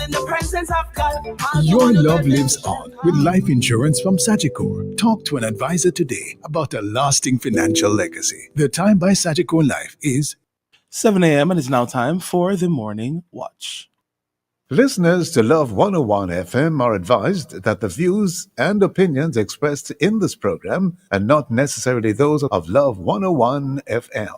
in the presence of God. Your love lives on with life insurance from Sagicor. Talk to an advisor today about a lasting financial legacy. The time by Sagicor Life is 7 a.m. and it's now time for the Morning Watch. Listeners to Love 101 FM are advised that the views and opinions expressed in this program are not necessarily those of Love 101 FM.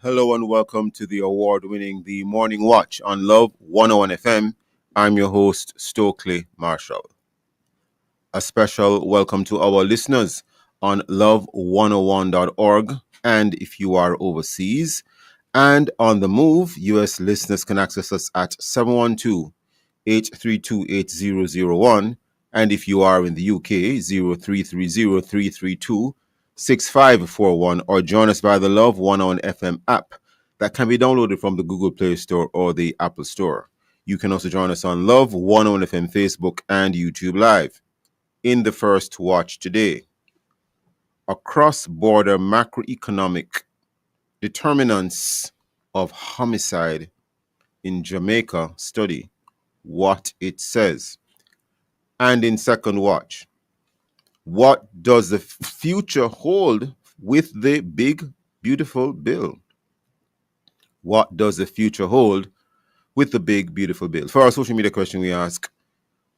Hello and welcome to the award-winning The Morning Watch on Love 101 FM. I'm your host, Stokeley Marshall. A special welcome to our listeners on love101.org, and if you are overseas and on the move, U.S. listeners can access us at 712-832-8001, and if you are in the UK, 0330-332-6541, or join us via the Love 101 FM app that can be downloaded from the Google Play Store or the Apple Store. You can also join us on Love 101 FM Facebook and YouTube Live. In the first watch today, a cross-border macroeconomic determinants of homicide in Jamaica study, what it says. And in second watch, what does the future hold with the big, beautiful bill? What does the future hold with the big, beautiful bill? For our social media question, we ask,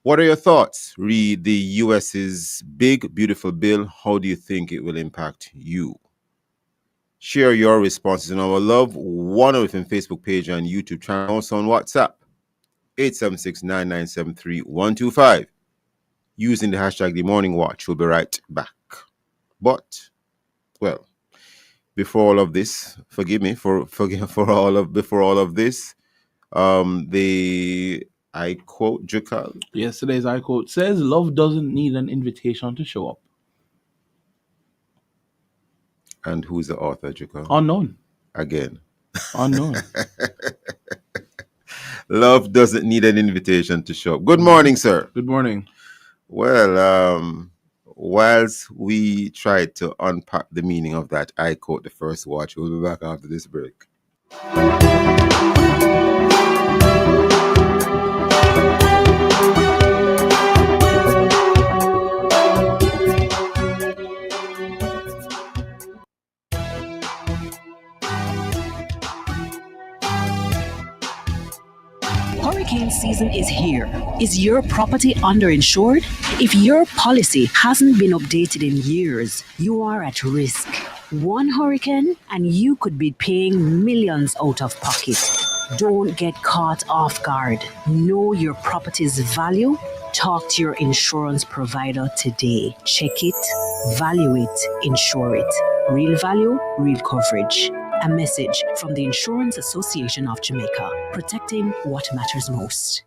what are your thoughts? Read the US's big, beautiful bill. How do you think it will impact you? Share your responses on our Love 101 Facebook page and YouTube channel. Also on WhatsApp, 876-9973-125. Using the hashtag The Morning Watch. We'll be right back. But, well, before all of this, forgive me before all of this, I quote Jukal. Yesterday's I quote says, "Love doesn't need an invitation to show up." And who's the author, Jukal? Unknown. Again. Unknown. Love doesn't need an invitation to show up. Good morning, sir. Good morning. Well, whilst we try to unpack the meaning of that I quote the first watch, we'll be back after this break. Hurricane season is here. Is your property underinsured? If your policy hasn't been updated in years, you are at risk. One hurricane and you could be paying millions out of pocket. Don't get caught off guard. Know your property's value. Talk to your insurance provider today. Check it, value it, insure it. Real value, real coverage. A message from the Insurance Association of Jamaica, protecting what matters most.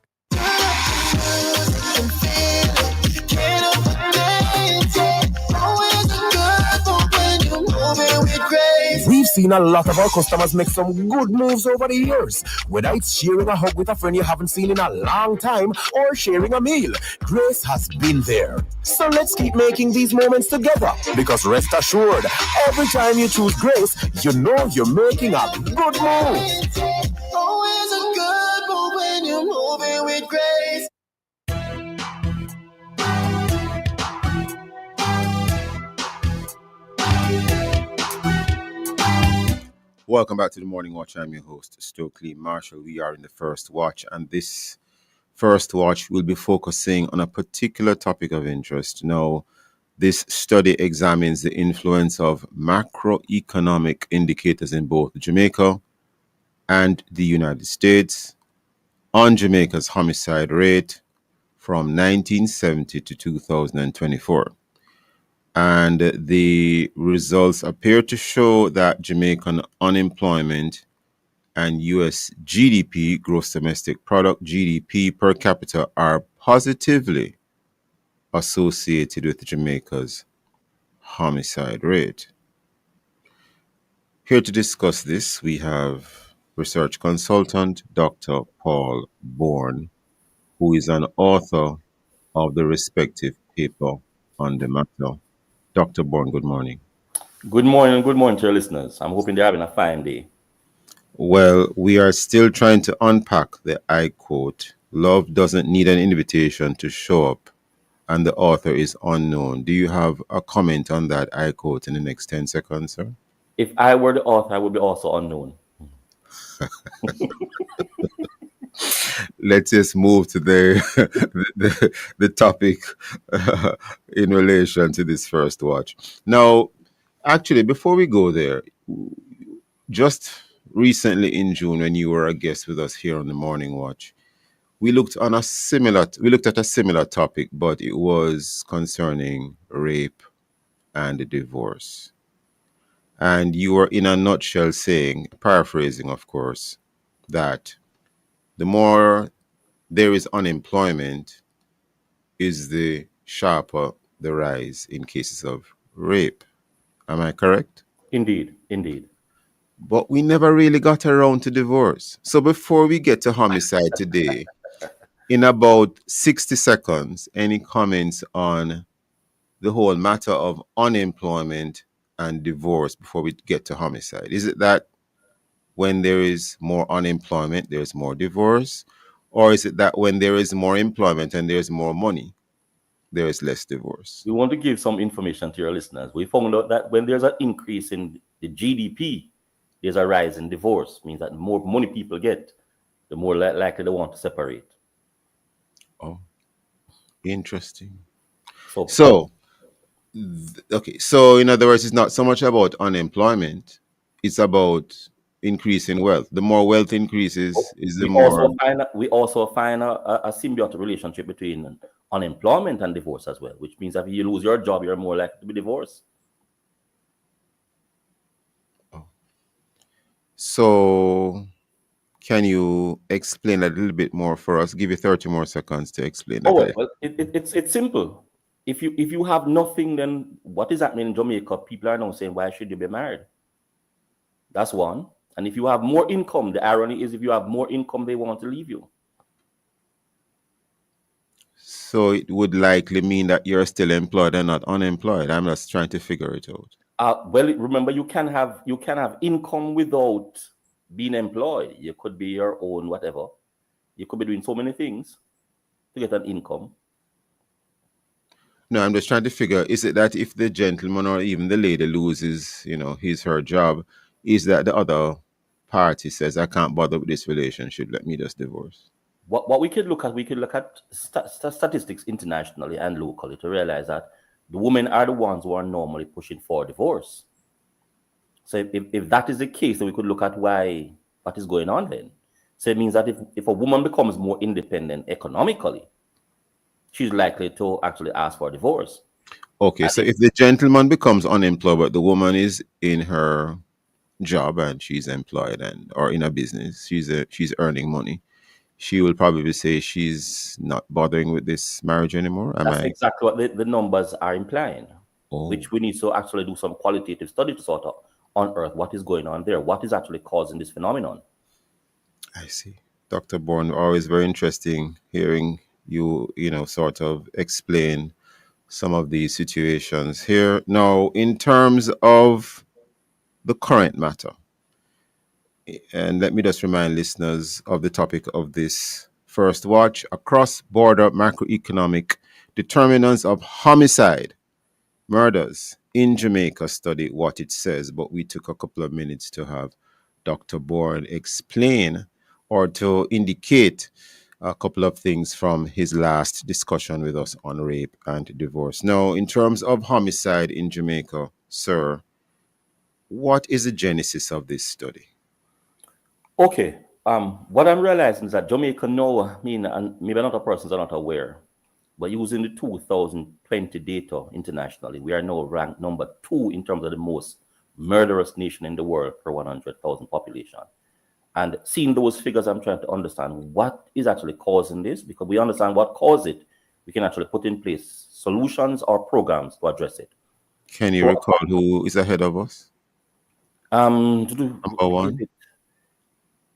We've seen a lot of our customers make some good moves over the years. Whether it's sharing a hug with a friend you haven't seen in a long time or sharing a meal, Grace has been there. So let's keep making these moments together, because rest assured, every time you choose Grace, you know you're making a good move. Always a good move when you're moving with grace. Welcome back to the Morning Watch. I'm your host, Stokeley Marshall. We are in the first watch, and this first watch will be focusing on a particular topic of interest. Now, this study examines the influence of macroeconomic indicators in both Jamaica and the United States on Jamaica's homicide rate from 1970 to 2024. And the results appear to show that Jamaican unemployment and U.S. GDP, gross domestic product, GDP per capita, are positively associated with Jamaica's homicide rate. Here to discuss this, we have research consultant Dr. Paul Bourne, who is an author of the respective paper on the matter. Dr. Bourne, good morning. Good morning to your listeners. I'm hoping they're having a fine day. Well, we are still trying to unpack the I quote, love doesn't need an invitation to show up, and the author is unknown. Do you have a comment on that I quote in the next 10 seconds, sir? If I were the author, I would be also unknown. Let's just move to the topic in relation to this first watch. Now, actually, before we go there, just recently in June, when you were a guest with us here on the Morning Watch, we looked at a similar topic, but it was concerning rape and divorce. And you were in a nutshell saying, paraphrasing, of course, that the more there is unemployment, is the sharper the rise in cases of rape. Am I correct? Indeed, indeed. But we never really got around to divorce. So before we get to homicide today, in about 60 seconds, any comments on the whole matter of unemployment and divorce before we get to homicide? Is it that when there is more unemployment, there's more divorce? Or is it that when there is more employment and there's more money, there is less divorce? We want to give some information to your listeners. We found out that when there's an increase in the GDP, there's a rise in divorce. Means that the more money people get, the more likely they want to separate. Oh, interesting. So, So, okay. So, in other words, it's not so much about unemployment, it's about increasing wealth. The more wealth increases, is the we more. also find a symbiotic relationship between unemployment and divorce as well, which means that if you lose your job, you're more likely to be divorced. So, can you explain a little bit more for us? Give you 30 more seconds to explain that. Well, it's simple. If you have nothing, then what is happening in Jamaica? People are now saying, why should you be married? That's one. And if you have more income, the irony is if you have more income, they want to leave you. So it would likely mean that you're still employed and not unemployed. I'm just trying to figure it out. Well, remember, you can have income without being employed. You could be your own whatever. You could be doing so many things to get an income. No, I'm just trying to figure, is it that if the gentleman or even the lady loses, her job, is that the other party says, I can't bother with this relationship, let me just divorce? What we could look at statistics internationally and locally to realize that the women are the ones who are normally pushing for divorce. So if that is the case, then we could look at what is going on then. So it means that if a woman becomes more independent economically, she's likely to actually ask for a divorce. Okay, so if the gentleman becomes unemployed, but the woman is in her job and she's employed or in a business, she's earning money, she will probably say she's not bothering with this marriage anymore. That's exactly what the numbers are implying, which we need to actually do some qualitative study to sort of unearth what is going on there, what is actually causing this phenomenon. I see. Dr. Bourne, always very interesting hearing you, sort of explain some of these situations here. Now, in terms of the current matter, and let me just remind listeners of the topic of this first watch: across-border macroeconomic determinants of homicide, murders in Jamaica. Study what it says, but we took a couple of minutes to have Dr. Bourne explain or to indicate a couple of things from his last discussion with us on rape and divorce. Now, in terms of homicide in Jamaica, sir, what is the genesis of this study? Okay. What I'm realizing is that Jamaica now, and maybe a lot of persons are not aware, but using the 2020 data internationally, we are now ranked number 2 in terms of the most murderous nation in the world per 100,000 population. And seeing those figures, I'm trying to understand what is actually causing this, because we understand what caused it. We can actually put in place solutions or programs to address it. Can you recall who is ahead of us? Number one?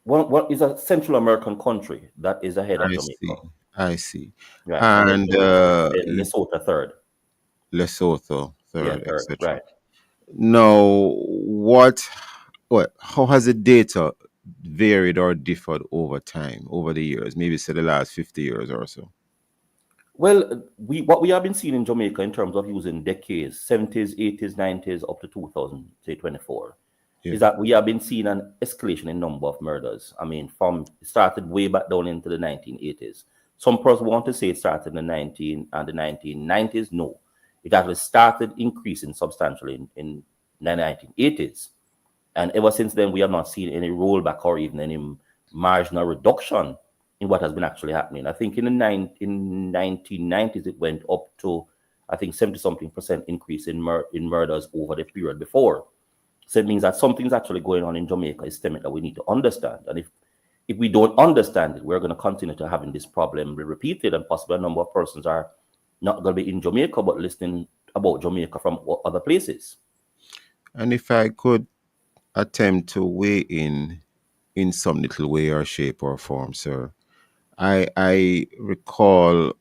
What is a Central American country that is ahead of Jamaica? I see. Right. And Lesotho third. Lesotho Yeah, third, third, etc. right. Now, how has the data varied or differed over time, over the years? Maybe say the last 50 years or so. Well, what we have been seeing in Jamaica in terms of using decades, 70s, 80s, 90s, up to 2024, Yeah. is that we have been seeing an escalation in number of murders. I mean, from it started way back down into the 1980s. Some persons want to say it started in the 1990s. No, it actually started increasing substantially in the 1980s. And ever since then, we have not seen any rollback or even any marginal reduction in what has been actually happening. I think in 1990s, it went up to, I think, 70-something% increase in murders over the period before. So it means that something's actually going on in Jamaica systemic that we need to understand. And if we don't understand it, we're going to continue to having this problem be repeated, and possibly a number of persons are not going to be in Jamaica, but listening about Jamaica from other places. And if I could attempt to weigh in some little way or shape or form, sir, I recall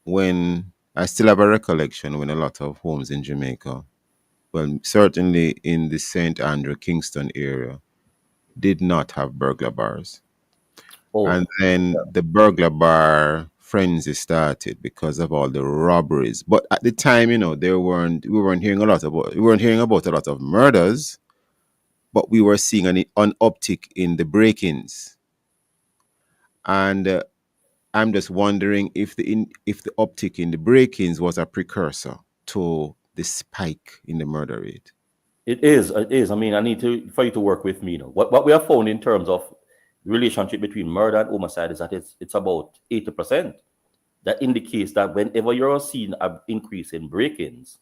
when I still have a recollection when a lot of homes in Jamaica, well, certainly in the St. Andrew Kingston area, did not have burglar bars. Oh, And then the burglar bar frenzy started because of all the robberies. But at the time, we weren't hearing about a lot of murders, but we were seeing an uptick in the break-ins. And I'm just wondering if the uptick in the break-ins was a precursor to the spike in the murder rate. It is. It is. I mean, I need for you to work with me. What we have found in terms of the relationship between murder and homicide is that it's about 80%. That indicates that whenever you're seeing an increase in break-ins,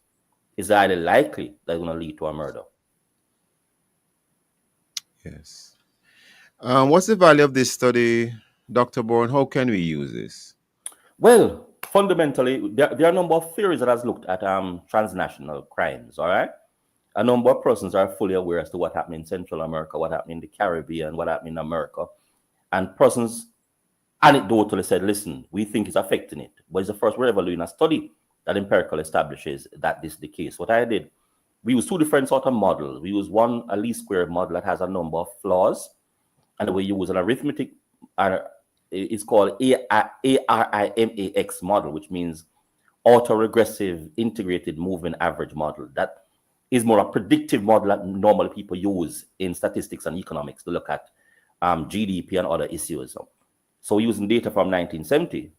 it's highly likely that's going to lead to a murder. Yes. What's the value of this study, Dr. Bourne? How can we use this? Well, fundamentally, there are a number of theories that has looked at transnational crimes. All right. A number of persons are fully aware as to what happened in Central America, what happened in the Caribbean, what happened in America. And persons anecdotally said, listen, we think it's affecting it. But it's the first we're ever doing a study that empirically establishes that this is the case. What I did, we used two different sort of models. We use one, a least square model that has a number of flaws. And we use an arithmetic, it's called ARIMAX model, which means autoregressive integrated moving average model. That is more a predictive model that normally people use in statistics and economics to look at GDP and other issues. So using data from 1970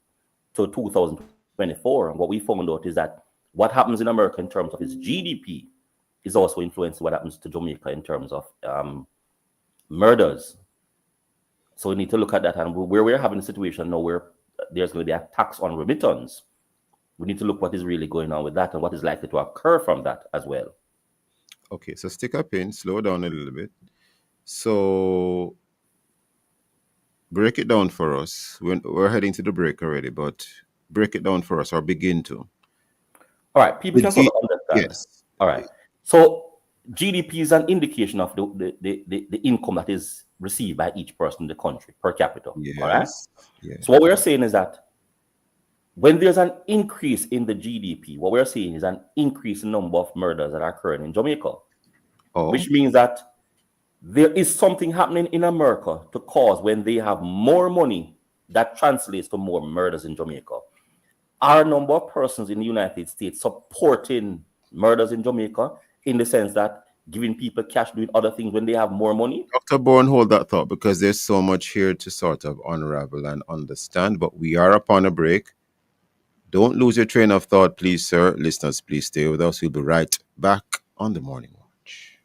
to 2024, what we found out is that what happens in America in terms of its GDP is also influencing what happens to Jamaica in terms of murders. So we need to look at that, and where we're having a situation now where there's going to be a tax on remittance, we need to look what is really going on with that and what is likely to occur from that as well. Okay, so stick a pin, slow down a little bit. So break it down for us. We're heading to the break already, but break it down for us, or begin to. All right, people can sort of understand. Yes. All right. So GDP is an indication of the income that is received by each person in the country per capita. Yes. All right. Yes. So what we're saying is that when there's an increase in the GDP, what we're seeing is an increase in number of murders that are occurring in Jamaica, which means that there is something happening in America to cause when they have more money that translates to more murders in Jamaica. Are a number of persons in the United States supporting murders in Jamaica in the sense that giving people cash, doing other things when they have more money? Dr. Bourne, hold that thought, because there's so much here to sort of unravel and understand, but we are upon a break. Don't lose your train of thought, please, sir. Listeners, please stay with us. We'll be right back on The Morning Watch.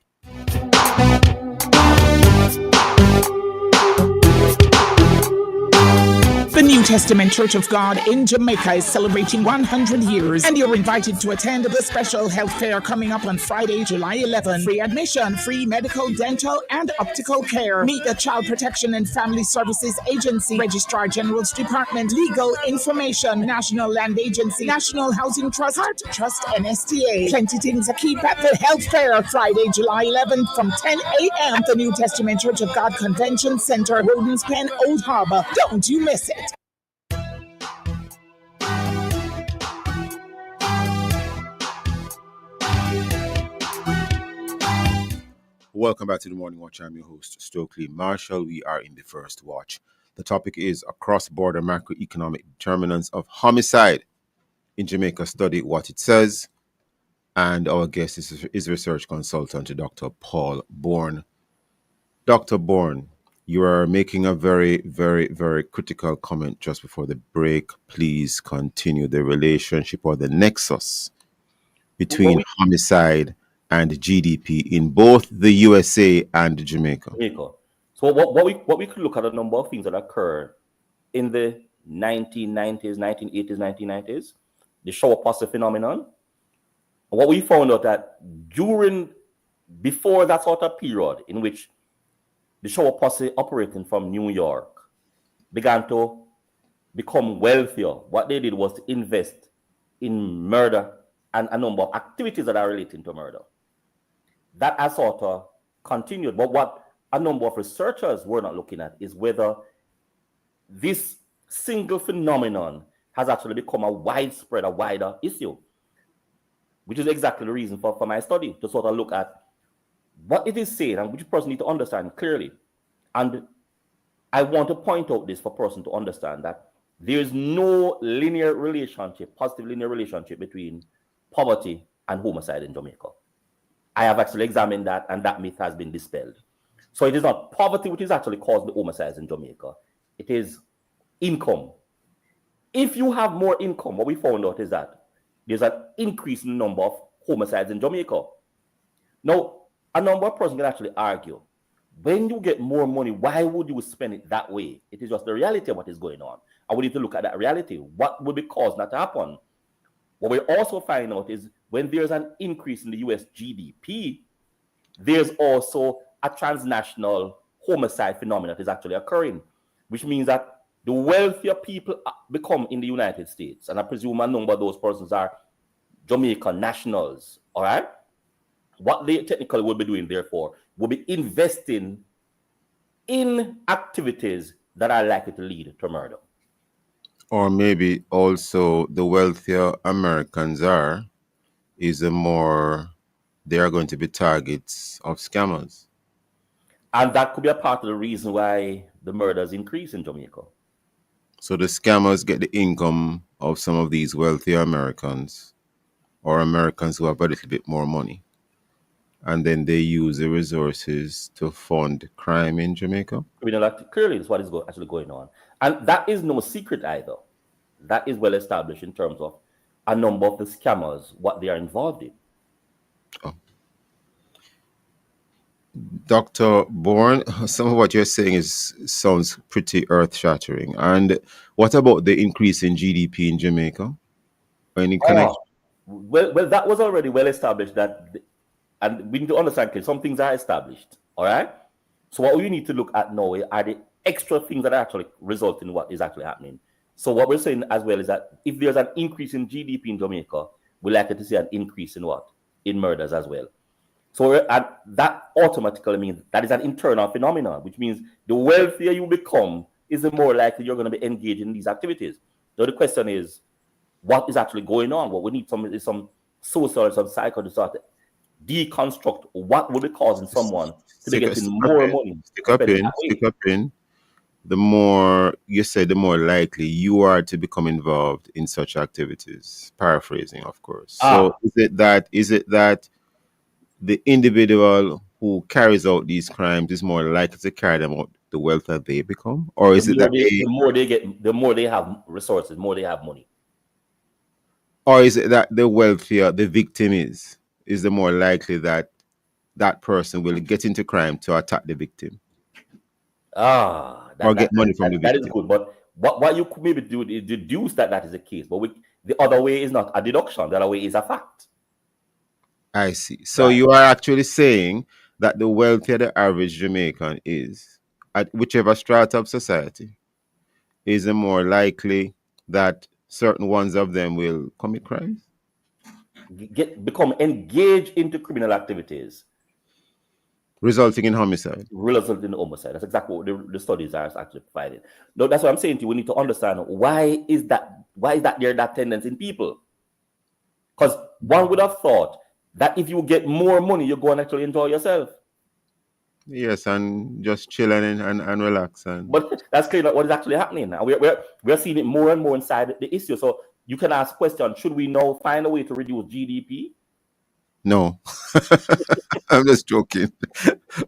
The New Testament Church of God in Jamaica is celebrating 100 years, and you're invited to attend the special health fair coming up on Friday, July 11. Free admission, free medical, dental, and optical care. Meet the Child Protection and Family Services Agency, Registrar General's Department, Legal Information, National Land Agency, National Housing Trust, Heart Trust, and STA. Plenty things to keep at the health fair, Friday, July 11th from 10 a.m. at the New Testament Church of God Convention Center, Rodens Pen, Old Harbor. Don't you miss it. Welcome back to the Morning Watch. I'm your host, Stokeley Marshall. We are in the first watch. The topic is across-border macroeconomic determinants of homicide in Jamaica. Study what it says. And our guest is research consultant Dr. Paul Bourne. Dr. Bourne, you are making a very, very, very critical comment just before the break. Please continue the relationship or the nexus between homicide and GDP in both the USA and Jamaica. So what we could look at a number of things that occurred in the 1990s, 1980s, 1990s, the shower posse phenomenon. What we found out that before that sort of period in which the shower posse operating from New York began to become wealthier, what they did was to invest in murder and a number of activities that are relating to murder. That has sort of continued. But what a number of researchers were not looking at is whether this single phenomenon has actually become a wider issue, which is exactly the reason for my study, to sort of look at what it is saying and which person need to understand clearly. And I want to point out this for person to understand that there is no positive linear relationship between poverty and homicide in Jamaica. I have actually examined that, and that myth has been dispelled. So it is not poverty which is actually causing the homicides in Jamaica. It is income. If you have more income, what we found out is that there's an increase in the number of homicides in Jamaica. Now, a number of persons can actually argue, when you get more money, why would you spend it that way? It is just the reality of what is going on. And we need to look at that reality. What would be causing that to happen? What we also find out is when there's an increase in the US GDP, there's also a transnational homicide phenomenon that is actually occurring, which means that the wealthier people become in the United States, and I presume a number of those persons are Jamaican nationals, all right? What they technically will be doing, therefore, will be investing in activities that are likely to lead to murder. Or maybe also the wealthier Americans they are going to be targets of scammers. And that could be a part of the reason why the murders increase in Jamaica. So the scammers get the income of some of these wealthier Americans or Americans who have a little bit more money. And then they use the resources to fund crime in Jamaica. Clearly, that's what is actually going on. And that is no secret either. That is well established in terms of a number of the scammers, what they are involved in. Oh. Dr. Bourne, some of what you're saying sounds pretty earth-shattering. And what about the increase in GDP in Jamaica? Any connection? Well, that was already well established and we need to understand that some things are established, all right? So what we need to look at now are the extra things that are actually result in what is actually happening. So what we're saying as well is that if there's an increase in GDP in Jamaica, we're likely to see an increase in what? In murders as well. So that automatically means that is an internal phenomenon, which means the wealthier you become is the more likely you're going to be engaged in these activities. So the question is, what is actually going on? What we need is some social, some psychologists to deconstruct what will be causing someone to be getting more money. Stick up in. The more you say, the more likely you are to become involved in such activities. Paraphrasing, of course. So is it that the individual who carries out these crimes is more likely to carry them out the wealthier they become? Or is it that the more they get, the more they have resources, more they have money? Or is it that the wealthier the victim is the more likely that that person will get into crime to attack the victim? Or get money from the victim. That is good. But what you could maybe do is deduce that is the case. But the other way is not a deduction. The other way is a fact. I see. So you are actually saying that the wealthier the average Jamaican is, at whichever strata of society, is the more likely that certain ones of them will commit crimes? Become engaged into criminal activities. Resulting in homicide. Resulting in homicide. That's exactly what the studies are actually providing. No, that's what I'm saying to you. We need to understand why is that there that tendency in people? Because one would have thought that if you get more money, you go and actually enjoy yourself. Yes, and just chill and relax. And But that's clearly not what is actually happening now. We're seeing it more and more inside the issue. So you can ask question, should we now find a way to reduce GDP? no, I'm just joking.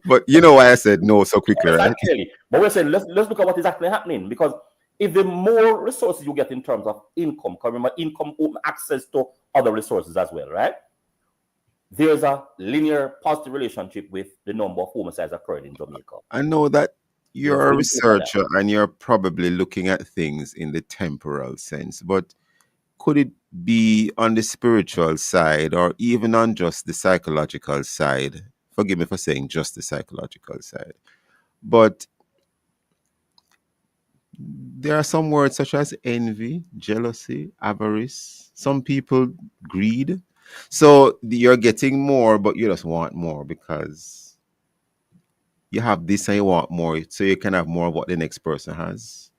But you know why I said no so quickly, right? Clearly. But we're saying let's look at what is actually happening, because if the more resources you get in terms of income, because remember, income open access to other resources as well, right? There's a linear positive relationship with the number of homicides occurring in Jamaica. I know that Yes, you're a we need to look at that. researcher and you're probably looking at things in the temporal sense, but could it be on the spiritual side or even on just the psychological side? Forgive me for saying just the psychological side. But there are some words such as envy, jealousy, avarice. Some people greed. So you're getting more, but you just want more because you have this and you want more, so you can have more of what the next person has.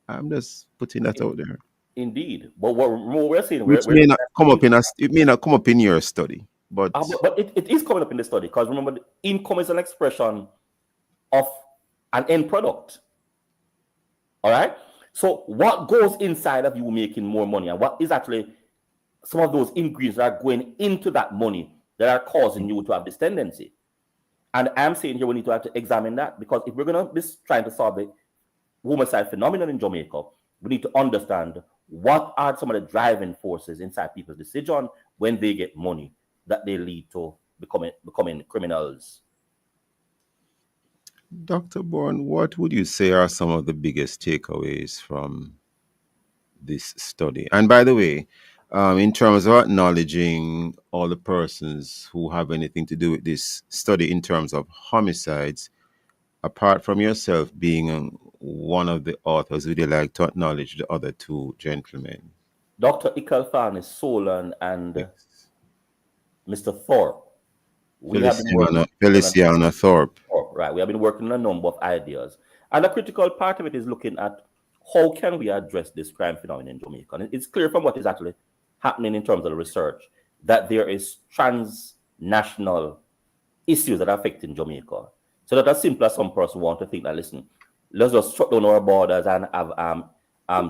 I'm just putting that out there. Indeed. But what we're saying, Which may not come up in it may not come up in your study, but but it is coming up in the study, because remember, the income is an expression of an end product. All right. So what goes inside of you making more money, and what is actually some of those ingredients that are going into that money that are causing you to have this tendency? And I'm saying here we need to have to examine that, because if we're going to be trying to solve the homicide phenomenon in Jamaica, we need to understand what are some of the driving forces inside people's decision when they get money that they lead to becoming criminals. Dr. Bourne, what would you say are some of the biggest takeaways from this study? And by the way, in terms of acknowledging all the persons who have anything to do with this study in terms of homicides, apart from yourself being one of the authors, would you like to acknowledge the other two gentlemen? Dr. Ikalfani Solan and Yes. Mr. Thorpe. We have been working Feliciana Thorpe. Right. We have been working on a number of ideas. And a critical part of it is looking at how can we address this crime phenomenon in Jamaica. And it's clear from what is actually happening in terms of the research that there is transnational issues that are affecting Jamaica. So that as simple as some person want to think that, listen, let's just shut down our borders and have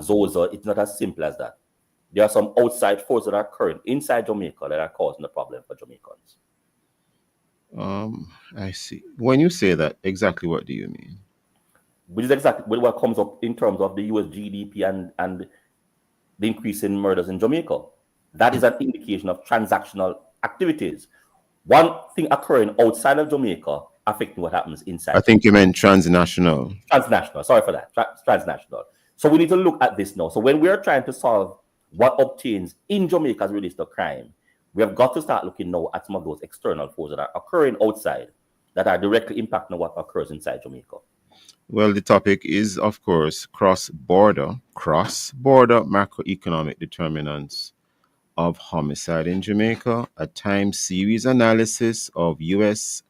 Zozo. It's not as simple as that. There are some outside forces that are occurring inside Jamaica that are causing the problem for Jamaicans. I see. When you say that, exactly what do you mean? Which is exactly what comes up in terms of the US GDP and the increase in murders in Jamaica. That is an indication of transactional activities. One thing occurring outside of Jamaica affecting what happens inside. I think you meant transnational. Transnational. Sorry for that. Transnational. So we need to look at this now. So when we are trying to solve what obtains in Jamaica as relates to crime, we have got to start looking now at some of those external forces that are occurring outside that are directly impacting what occurs inside Jamaica. Well, the topic is, of course, cross-border macroeconomic determinants of homicide in Jamaica, a time series analysis of U.S.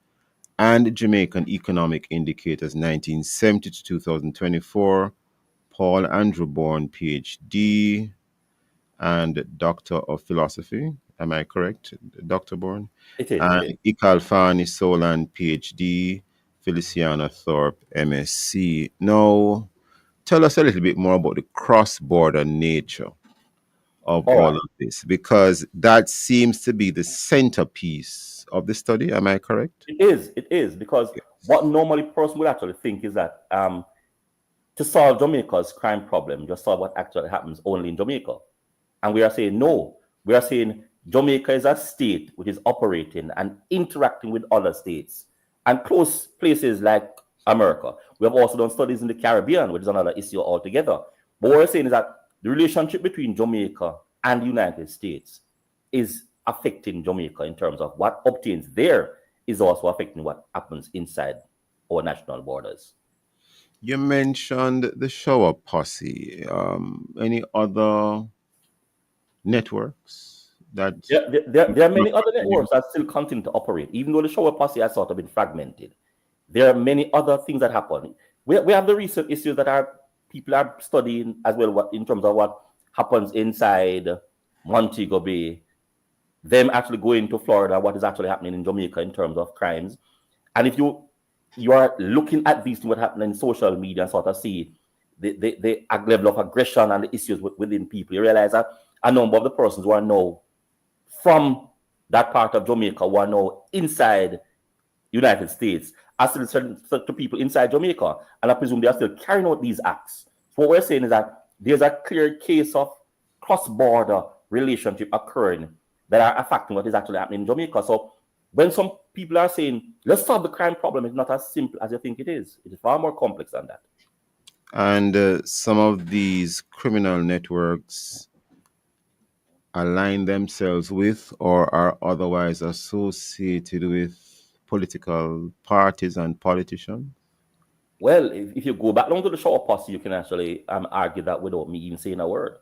and Jamaican economic indicators 1970 to 2024, Paul Andrew Bourne, PhD, and Doctor of Philosophy. Am I correct, Dr. Bourne? It is. And Ikalfani Solan, PhD, Feliciana Thorpe, MSc. Now, tell us a little bit more about the cross-border nature of all of this, because that seems to be the centerpiece of the study. Am I correct? It is, because what normally person would actually think is that to solve Jamaica's crime problem, just solve what actually happens only in Jamaica. And we are saying no. We are saying Jamaica is a state which is operating and interacting with other states and close places like America. We have also done studies in the Caribbean, which is another issue altogether. But what we're saying is that the relationship between Jamaica and the United States is affecting Jamaica in terms of what obtains there is also affecting what happens inside our national borders. You mentioned the shower posse. Any other networks that there are many other networks that still continue to operate, even though the shower posse has sort of been fragmented. There are many other things that happen. We have the recent issues that people are studying as well, in terms of what happens inside Montego Bay, them actually going to Florida, what is actually happening in Jamaica in terms of crimes. And if you you are looking at these things what happen in social media and sort of see the level of aggression and the issues within people, you realize that a number of the persons who are now from that part of Jamaica who are now inside United States are still to people inside Jamaica, and I presume they are still carrying out these acts. So what we're saying is that there's a clear case of cross-border relationship occurring that are affecting what is actually happening in Jamaica. So when some people are saying, let's solve the crime problem, it's not as simple as you think it is. It is far more complex than that. And some of these criminal networks align themselves with or are otherwise associated with political parties and politicians? Well, if you go back down to the shore posse, you can actually argue that without me even saying a word.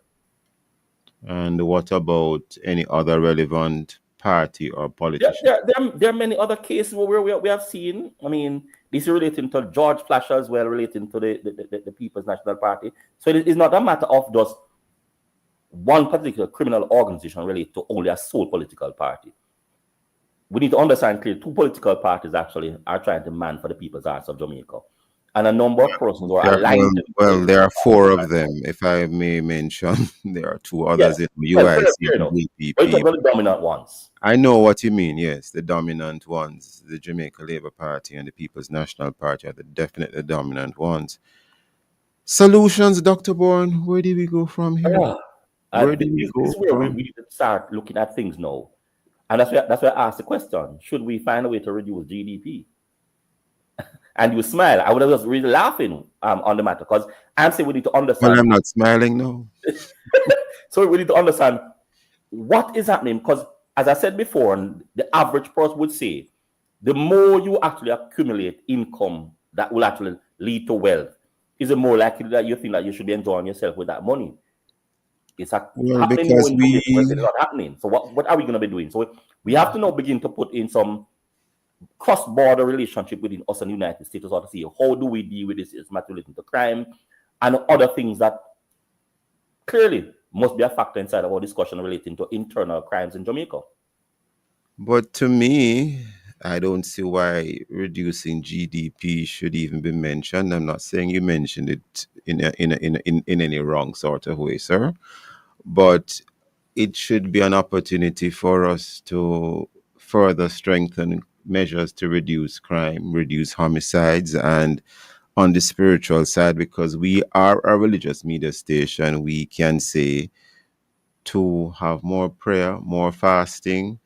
And what about any other relevant party or politician? There are many other cases where we have seen. I mean, this is relating to George Flash as well, relating to the People's National Party. So it is not a matter of just one particular criminal organization related to only a sole political party. We need to understand clearly two political parties actually are trying to man for the people's hearts of Jamaica. And a number of persons who are aligned. Well, there are four of them, if I may mention. There are two others in UIC and DPP. We're talking about the dominant ones. I know what you mean, yes. The dominant ones, the Jamaica Labour Party and the People's National Party are definitely the dominant ones. Solutions, Dr. Bourne, where do we go from here? Where do we go This is where we need to start looking at things now. And that's why I asked the question, should we find a way to reduce GDP? And you smile. I would have just really laughing on the matter because I'm saying we need to understand. Well, I'm not smiling, no. So we need to understand what is happening because, as I said before, the average person would say, the more you actually accumulate income that will actually lead to wealth, is it more likely that you think that you should be enjoying yourself with that money? It's happening because it's not happening. So what are we going to be doing? So we have to now begin to put in some cross-border relationship within us and the United States to sort of see how do we deal with this matter relating to crime and other things that clearly must be a factor inside of our discussion relating to internal crimes in Jamaica. But to me, I don't see why reducing GDP should even be mentioned. I'm not saying you mentioned it in any wrong sort of way, sir. But it should be an opportunity for us to further strengthen measures to reduce crime, reduce homicides, and on the spiritual side, because we are a religious media station, we can say to have more prayer, more fasting,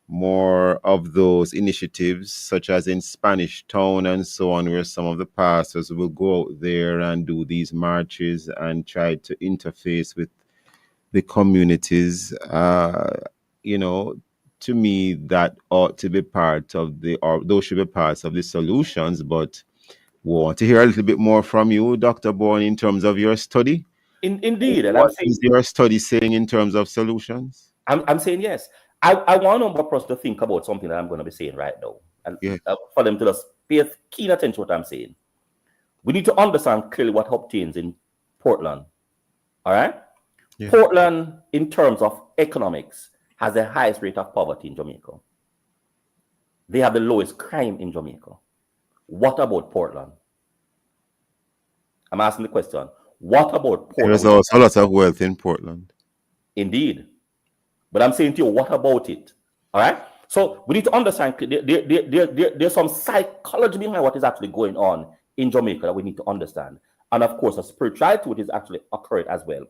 more of those initiatives, such as in Spanish Town and so on, where some of the pastors will go out there and do these marches and try to interface with the communities. To me, that ought to be part of those should be parts of the solutions. But we want to hear a little bit more from you, Dr. Bourne, in terms of your study. Indeed. And what is your study saying in terms of solutions? I'm saying yes. I want a number of us to think about something that I'm going to be saying right now. And for them to just pay keen attention to what I'm saying. We need to understand clearly what obtains in Portland. All right? Yeah. Portland, in terms of economics, has the highest rate of poverty in Jamaica. They have the lowest crime in Jamaica. What about Portland? I'm asking the question. What about Portland? There's also a lot of wealth in Portland. Indeed. But I'm saying to you, what about it? All right? So we need to understand there's some psychology behind what is actually going on in Jamaica that we need to understand. And of course, a spirituality which is actually occurring as well.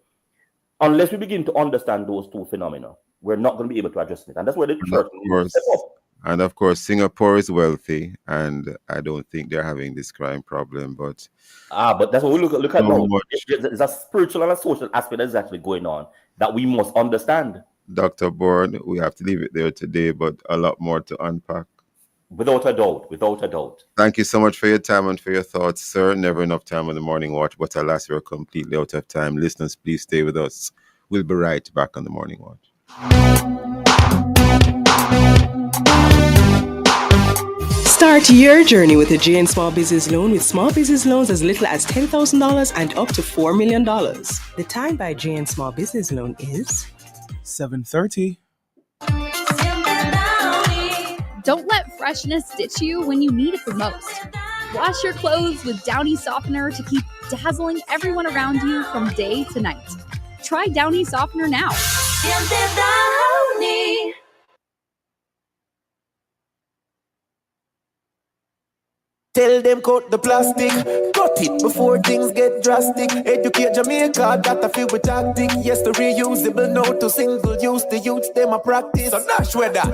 Unless we begin to understand those two phenomena, we're not going to be able to address it. And that's where the church is set up. And of course, Singapore is wealthy, and I don't think they're having this crime problem. But that's what we look at now. There's a spiritual and a social aspect that is actually going on that we must understand. Dr. Bourne, we have to leave it there today, but a lot more to unpack. Without a doubt. Thank you so much for your time and for your thoughts, sir. Never enough time on the Morning Watch, but alas, we're completely out of time. Listeners, please stay with us. We'll be right back on the Morning Watch. Start your journey with a JN Small Business Loan with small business loans as little as $10,000 and up to $4 million. The time by JN Small Business Loan is 7:30. Don't let freshness ditch you when you need it the most. Wash your clothes with Downy Softener to keep dazzling everyone around you from day to night. Try Downy Softener now. Tell them cut the plastic, cut it before things get drastic. Educate Jamaica, that a few tactic. Yes, the reusable, no to single use. The youths them a practice. So dash with that.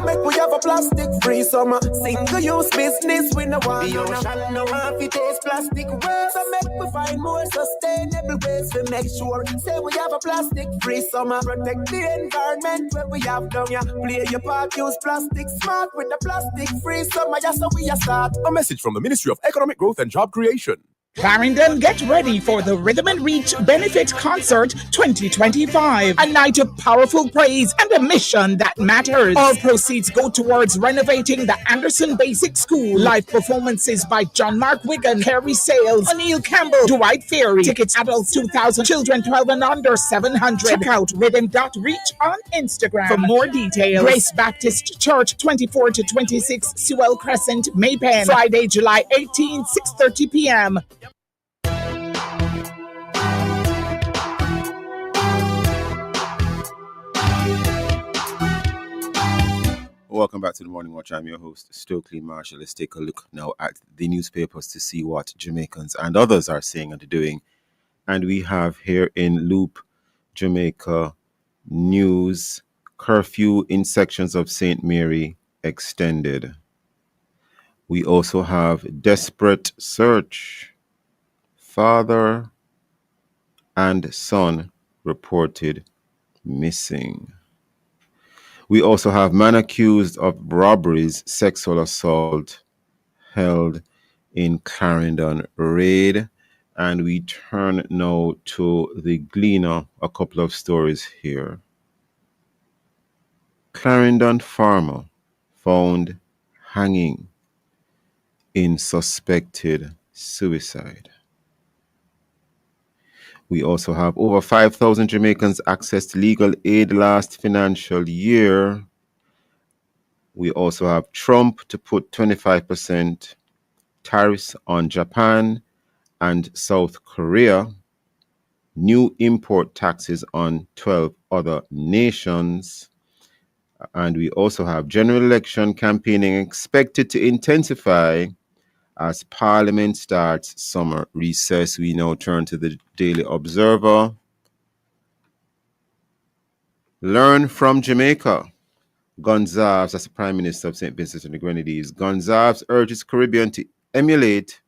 Make we have a plastic free summer. Single use business we no want. The ocean no half it taste plastic waste. So make we find more sustainable ways to make sure. Say we have a plastic free summer. Protect the environment where we have done ya. Play your part, use plastic smart with the plastic free summer. Just so we a start. A message from the Ministry of Economic Growth and Job Creation. Clarendon, get ready for the Rhythm and Reach Benefit Concert 2025. A night of powerful praise and a mission that matters. All proceeds go towards renovating the Anderson Basic School. Live performances by John Mark Wigan, Kerry Sales, O'Neill Campbell, Dwight Ferry. Tickets adults 2,000, children 12 and under 700. Check out rhythm.reach on Instagram for more details. Grace Baptist Church, 24 to 26 Sewell Crescent, Maypen. Friday, July 18, 6:30 p.m. Welcome back to the Morning Watch. I'm your host, Stokeley Marshall. Let's take a look now at the newspapers to see what Jamaicans and others are saying and doing. And we have here in Loop, Jamaica news, curfew in sections of St. Mary extended. We also have desperate search. Father and son reported missing. We also have man accused of robberies, sexual assault held in Clarendon raid. And we turn now to the Gleaner, a couple of stories here. Clarendon farmer found hanging in suspected suicide. We also have over 5,000 Jamaicans accessed legal aid last financial year. We also have Trump to put 25% tariffs on Japan and South Korea. New import taxes on 12 other nations. And we also have general election campaigning expected to intensify as Parliament starts summer recess. We now turn to the Daily Observer. Learn from Jamaica. Gonzalez, as the Prime Minister of St. Vincent and the Grenadines, Gonzalez urges Caribbean to emulate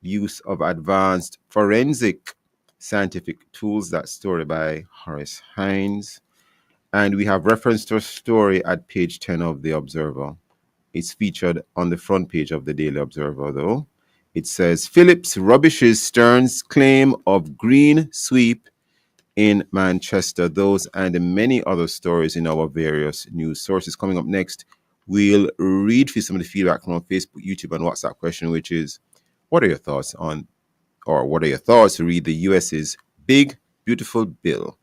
use of advanced forensic scientific tools. That story by Horace Hines. And we have reference to a story at page 10 of the Observer. It's featured on the front page of the Daily Observer, though. It says, Phillips rubbishes Stern's claim of green sweep in Manchester. Those and many other stories in our various news sources. Coming up next, we'll read for some of the feedback from Facebook, YouTube, and WhatsApp question, which is, what are your thoughts to read the US's big, beautiful bill?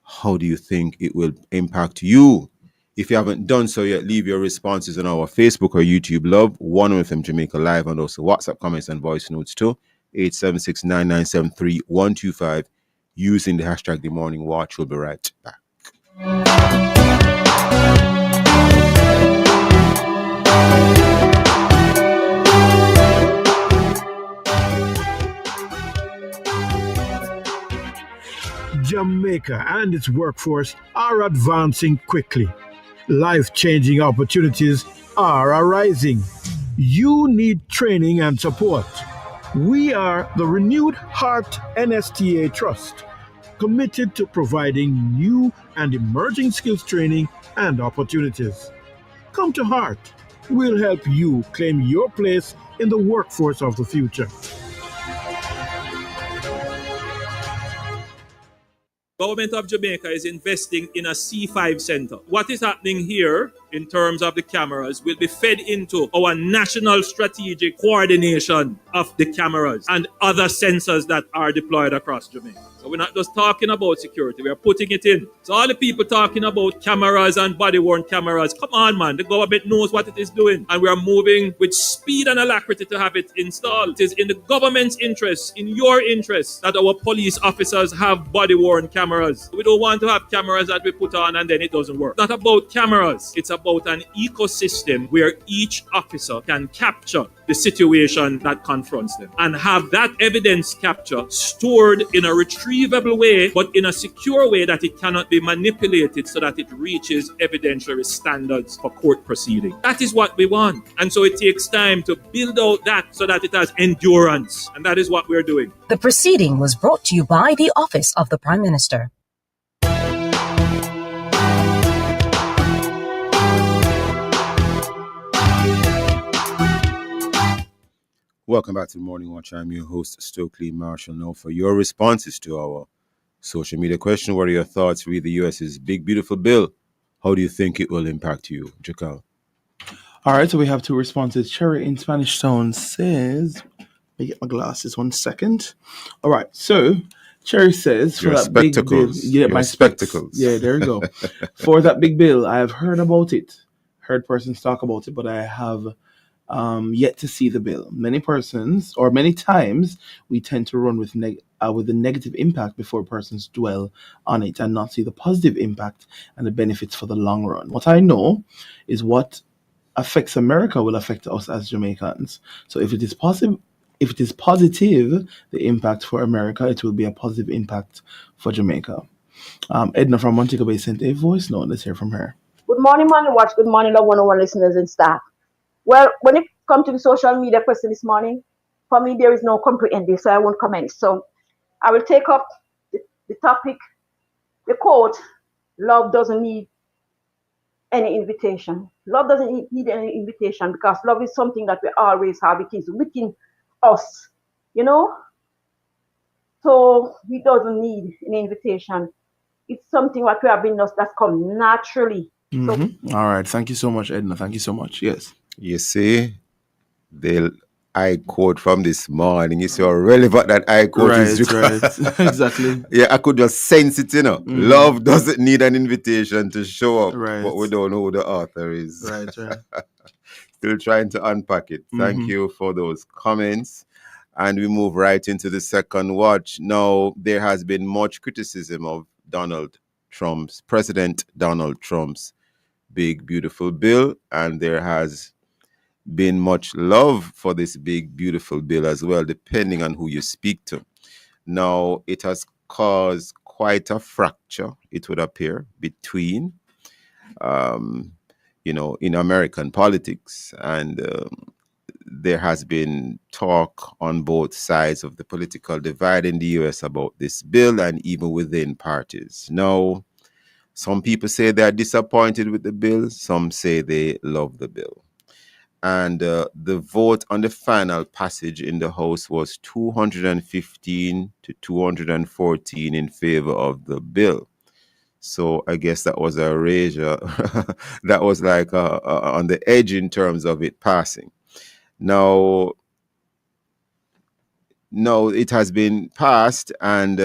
How do you think it will impact you? If you haven't done so yet, leave your responses on our Facebook or YouTube Love 101 FM Jamaica Live, and also WhatsApp comments and voice notes to 876-9973-125 using the hashtag The Morning Watch. We'll be right back. Jamaica and its workforce are advancing quickly. Life-changing opportunities are arising. You need training and support. We are the Renewed Heart NSTA Trust, committed to providing new and emerging skills training and opportunities. Come to Heart. We'll help you claim your place in the workforce of the future. Government of Jamaica is investing in a C5 center. What is happening here in terms of the cameras will be fed into our national strategic coordination of the cameras and other sensors that are deployed across Jamaica. So we're not just talking about security, we're putting it in. So all the people talking about cameras and body-worn cameras, come on, man, the government knows what it is doing. And we are moving with speed and alacrity to have it installed. It is in the government's interest, in your interest, that our police officers have body-worn cameras. We don't want to have cameras that we put on and then it doesn't work. It's not about cameras. It's about an ecosystem where each officer can capture the situation that confronts them and have that evidence capture stored in a retrievable way, but in a secure way that it cannot be manipulated so that it reaches evidentiary standards for court proceeding. That is what we want. And so it takes time to build out that so that it has endurance. And that is what we're doing. The proceeding was brought to you by the Office of the Prime Minister. Welcome back to the Morning Watch. I'm your host, Stokeley Marshall. Now, for your responses to our social media question, what are your thoughts with the U.S.'s big, beautiful bill? How do you think it will impact you, Jakal? All right, so we have two responses. Cherry in Spanish Town says, let me get my glasses 1 second. All right, so Cherry says, for your that spectacles. big bill, yeah, your my spectacles. Yeah, there you go. For that big bill, I have heard about it, heard persons talk about it, but I have yet to see the bill. Many persons, or many times, we tend to run with the negative impact before persons dwell on it and not see the positive impact and the benefits for the long run. What I know is what affects America will affect us as Jamaicans. So if it is positive, the impact for America, it will be a positive impact for Jamaica. Edna from Montego Bay sent a voice note. Let's hear from her. Good morning, Morning Watch. Good morning, Love 101 listeners and staff. Well, when it comes to the social media question this morning, for me, there is no comprehending, so I won't comment. So I will take up the topic, the quote, love doesn't need any invitation. Love doesn't need any invitation because love is something that we always have. It is within us, you know? So it doesn't need an invitation. It's something that we have in us that's come naturally. Mm-hmm. So, all right. Thank you so much, Edna. Thank you so much. Yes. You see, I quote from this morning. It's so relevant that I quote is right. Exactly. Yeah, I could just sense it, you know. Mm-hmm. Love doesn't need an invitation to show up, but we don't know who the author is. Right. Still trying to unpack it. Thank you for those comments. And we move right into the second watch. Now, there has been much criticism of President Donald Trump's big, beautiful bill, and there has been much love for this big, beautiful bill as well, depending on who you speak to. Now, it has caused quite a fracture, it would appear, between, in American politics. And there has been talk on both sides of the political divide in the U.S. about this bill and even within parties. Now, some people say they're disappointed with the bill. Some say they love the bill. And the vote on the final passage in the House was 215 to 214 in favor of the bill. So I guess that was a erasure. That was like on the edge in terms of it passing. Now, it has been passed, and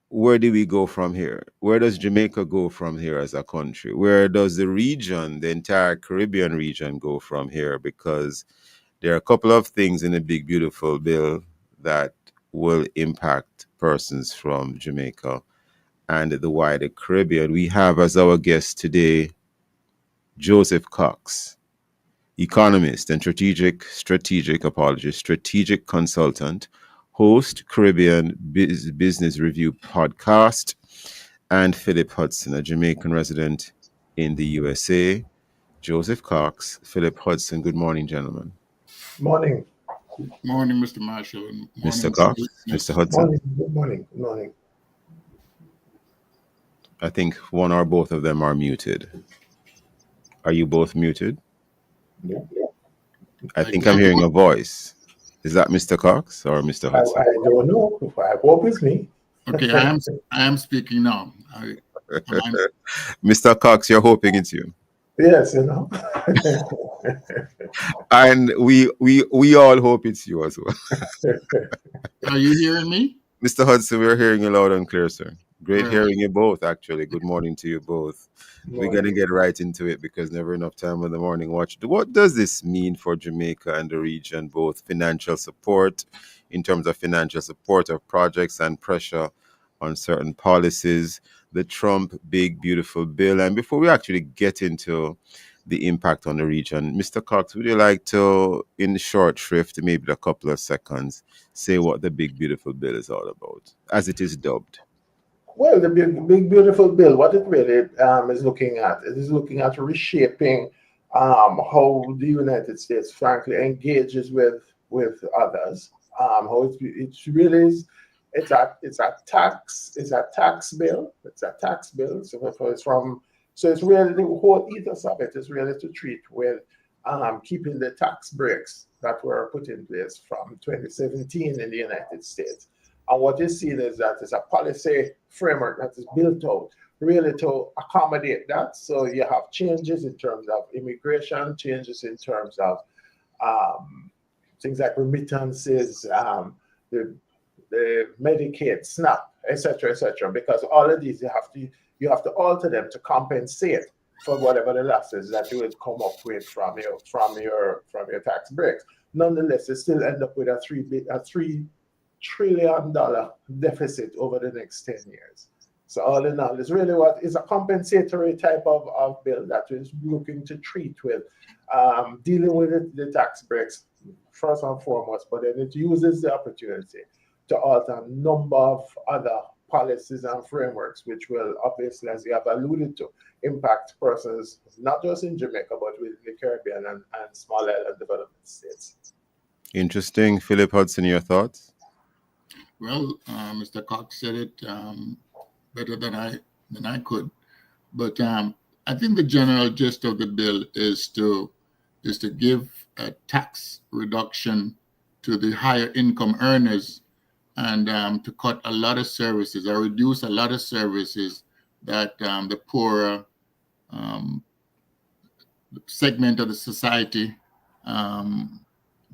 where do we go from here? Where does Jamaica go from here as a country? Where does the region, the entire Caribbean region, go from here? Because there are a couple of things in the big, beautiful bill that will impact persons from Jamaica and the wider Caribbean. We have as our guest today, Joseph Cox, economist and strategic consultant, host, Caribbean Business Review podcast, and Philip Hudson, a Jamaican resident in the USA. Joseph Cox, Philip Hudson, good morning, gentlemen. Morning. Good morning, Mr. Marshall. And morning, Mr. Cox, Mr. Hudson. Good morning. I think one or both of them are muted. Are you both muted? Yeah. I think I'm hearing a voice. Is that Mr. Cox or Mr. Hudson? I don't know. I hope it's me. Okay, I am speaking now. Mr. Cox, you're hoping it's you. Yes, And we all hope it's you as well. Are you hearing me? Mr. Hudson, we're hearing you loud and clear, sir. Great Right. hearing you both, actually. Good morning to you both. We're going to Morning. get right into it because never enough time on the morning watch. What does this mean for Jamaica and the region, both financial support, in terms of financial support of projects and pressure on certain policies, the Trump big, beautiful bill? And before we actually get into the impact on the region, Mr. Cox, would you like to, in short shrift, maybe a couple of seconds, say what the big, beautiful bill is all about, as it is dubbed? Well, the big beautiful bill, what it really is looking at, it is looking at reshaping how the United States, frankly, engages with others. How it's really is, it's a tax bill. It's a tax bill. So it's really the whole ethos of it is really to treat with keeping the tax breaks that were put in place from 2017 in the United States. And what you see is that it's a policy framework that is built out really to accommodate that. So you have changes in terms of immigration, changes in terms of things like remittances, the Medicaid, SNAP, etc., because all of these you have to alter them to compensate for whatever the losses that you would come up with from your tax breaks. Nonetheless, you still end up with a $3 trillion deficit over the next 10 years. So all in all, it's really what is a compensatory type of bill that is looking to treat with dealing with the tax breaks first and foremost, but then it uses the opportunity to alter a number of other policies and frameworks, which will obviously, as you have alluded to, impact persons not just in Jamaica, but with the Caribbean and small island development states. Interesting. Philip Hudson, your thoughts? Well, Mr. Cox said it better than I could, but I think the general gist of the bill is to give a tax reduction to the higher income earners and to cut a lot of services or reduce a lot of services that the poorer segment of the society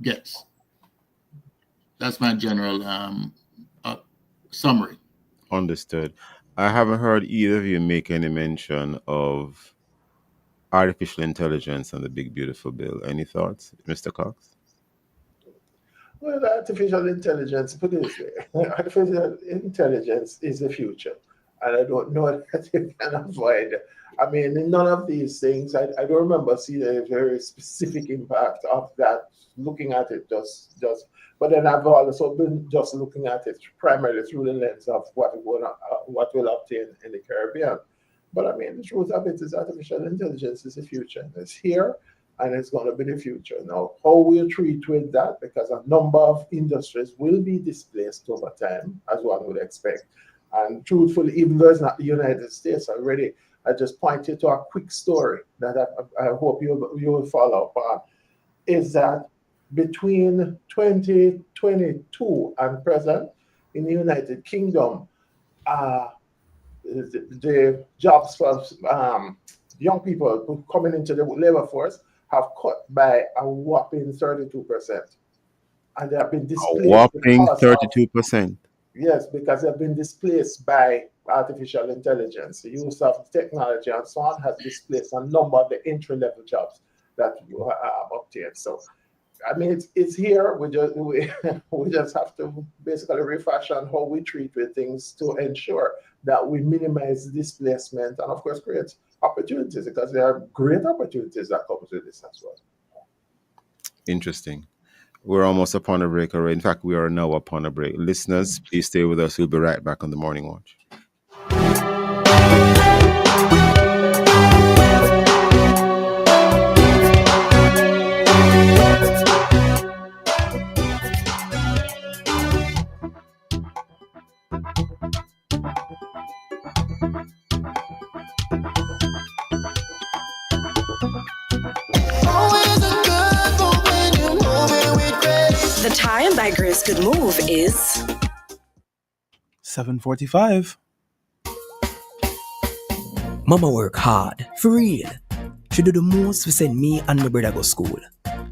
gets. That's my general summary. Understood. I haven't heard either of you make any mention of artificial intelligence and the big, beautiful bill. Any thoughts, Mr. Cox? Well, artificial intelligence, put it this way, artificial intelligence is the future. And I don't know that you can avoid. I mean, in none of these things, I don't remember seeing a very specific impact of that, looking at it just. But then I've also been just looking at it primarily through the lens of what will obtain in the Caribbean. But I mean, the truth of it is artificial intelligence is the future. It's here and it's going to be the future. Now, how we treat with that, because a number of industries will be displaced over time, as one would expect. And truthfully, even though it's not the United States already, I just pointed to a quick story that I hope you will follow up on, is that between 2022 and present in the United Kingdom, the jobs for young people who coming into the labor force have cut by a whopping 32%. And they have been displaced. A whopping 32%. Yes, because they've been displaced by artificial intelligence. The use of technology and so on has displaced a number of the entry-level jobs that you have obtained. So, I mean, it's here. We just have to basically refashion how we treat with things to ensure that we minimize displacement and, of course, create opportunities, because there are great opportunities that come with this as well. Interesting. We're almost upon a break already. In fact, we are now upon a break. Listeners, please stay with us. We'll be right back on the Morning Watch. The time by Grace Good Move is 7:45. Mama work hard, for real. She do the most to send me and my brother go school.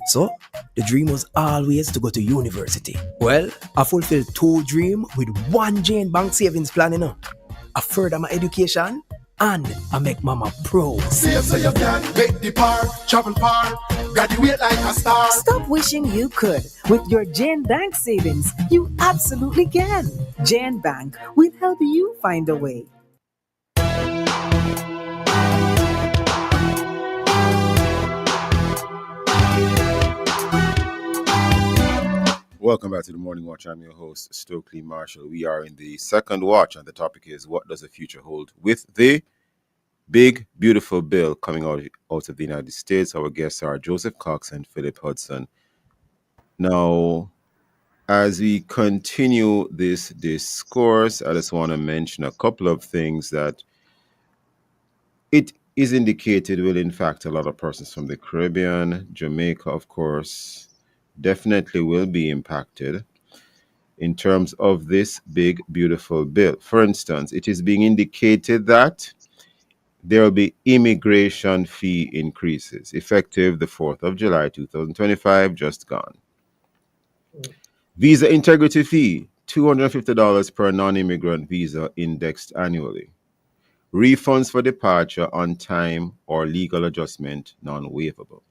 So, the dream was always to go to university. Well, I fulfilled 2 dreams with 1 Jane Bank savings plan, you know. I further my education and I make mama proud. Save so you can make the part, travel far, graduate like a star. Stop wishing you could. With your Jane Bank savings, you absolutely can. Jane Bank will help you find a way. Welcome back to the Morning Watch. I'm your host, Stokeley Marshall. We are in the second watch, and the topic is what does the future hold with the big, beautiful bill coming out of the United States. Our guests are Joseph Cox and Philip Hudson. Now, as we continue this discourse, I just want to mention a couple of things that it is indicated will impact a lot of persons from the Caribbean. Jamaica, of course, definitely will be impacted in terms of this big, beautiful bill. For instance, it is being indicated that there will be immigration fee increases effective the 4th of July 2025, just gone. Visa integrity fee, $250 per non-immigrant visa indexed annually. Refunds for departure on time or legal adjustment non-waivable.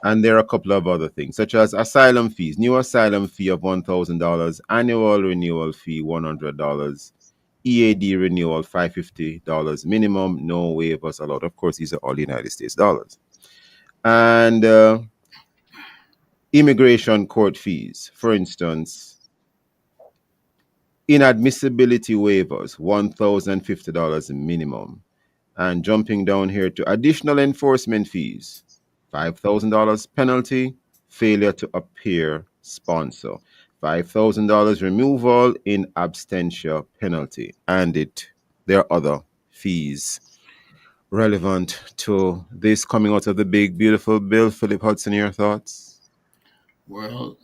And there are a couple of other things, such as asylum fees. New asylum fee of $1,000, annual renewal fee $100, EAD renewal $550 minimum, no waivers allowed. Of course, these are all United States dollars. And immigration court fees, for instance, inadmissibility waivers, $1,050 minimum. And jumping down here to additional enforcement fees, $5,000 penalty, failure to appear sponsor. $5,000 removal in absentia penalty. And there are other fees relevant to this coming out of the big, beautiful bill. Philip Hudson, your thoughts? Well,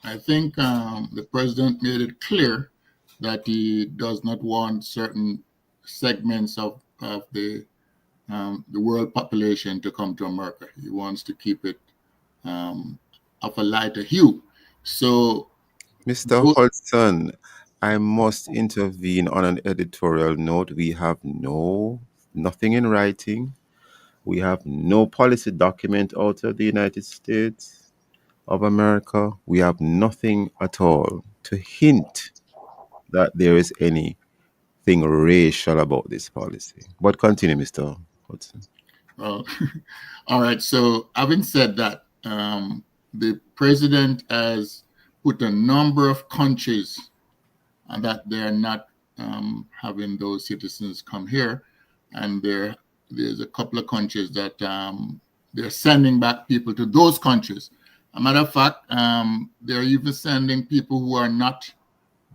I think the president made it clear that he does not want certain segments of the world population to come to America. He wants to keep it of a lighter hue. So, Mr. Hudson, I must intervene on an editorial note. We have nothing in writing. We have no policy document out of the United States of America. We have nothing at all to hint that there is anything racial about this policy. But continue, Mr. Hudson. Well, all right. So having said that, the president has put a number of countries and that they're not having those citizens come here. And there's a couple of countries that they're sending back people to those countries. As a matter of fact, they're even sending people who are not